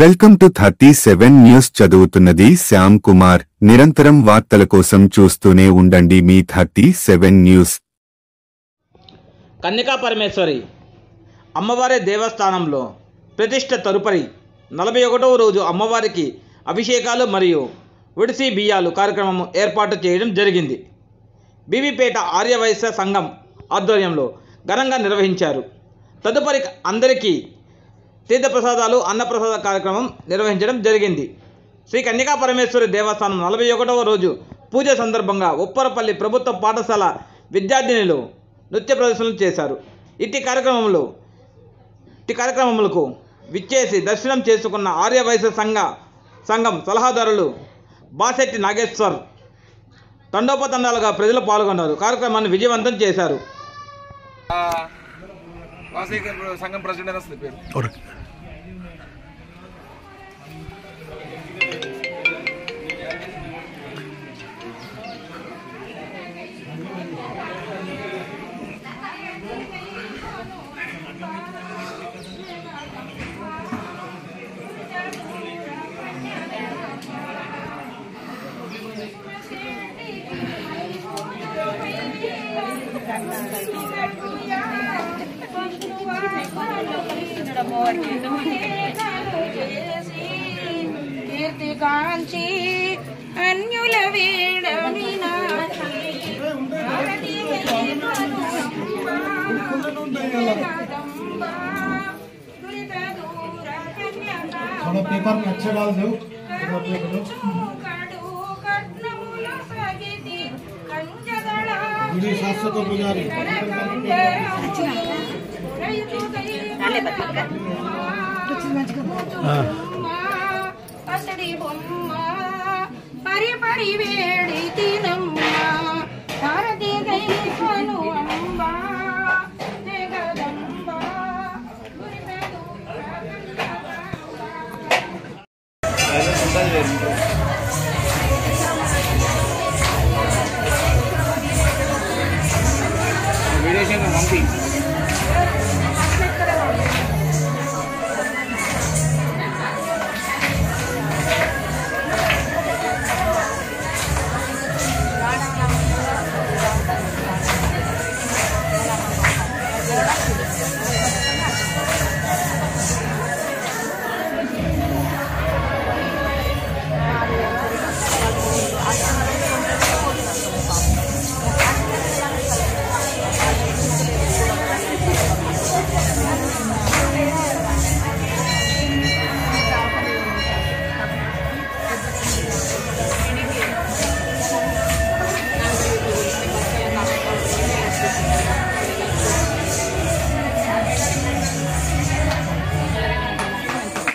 Welcome to 37 news చదువుతున్నది శ్యామ్ కుమార్. నిరంతరం వార్తల కోసం చూస్తూనే ఉండండి మీ 37 న్యూస్. కన్యకా పరమేశ్వరి అమ్మవారి దేవస్థానంలో ప్రతిష్ఠ తదుపరి 41వ రోజు అమ్మవారికి అభిషేకాలు మరియు ఒడిసి బియ్యాలు కార్యక్రమం ఏర్పాటు చేయడం జరిగింది. బీబీపేట ఆర్యవైశ్య సంఘం ఆధ్వర్యంలో ఘనంగా నిర్వహించారు. తదుపరి అందరికీ తీర్థప్రసాదాలు అన్నప్రసాద కార్యక్రమం నిర్వహించడం జరిగింది. శ్రీ కన్యకా పరమేశ్వరి దేవస్థానం 41వ రోజు పూజ సందర్భంగా ఉప్పరపల్లి ప్రభుత్వ పాఠశాల విద్యార్థినులు నృత్య ప్రదర్శనలు చేశారు. ఇట్టి కార్యక్రమములకు విచ్చేసి దర్శనం చేసుకున్న ఆర్యవైశ్య సంఘం సలహాదారులు బాసెట్టి నాగేశ్వర్ తండోపతండాలుగా ప్రజలు పాల్గొన్నారు. కార్యక్రమాన్ని విజయవంతం చేశారు. సంఘం ప్రెసిడెంట్ వస్తుంది పేరు. కీర్తికాంచి అన్యుల थोड़ा पेपर में अच्छे डाल दो। मुझे 700 को पुजारी పరి పరి వేడి తినమ్మ భారతి దైవను అంబ జగదంబ వీడియో పంపి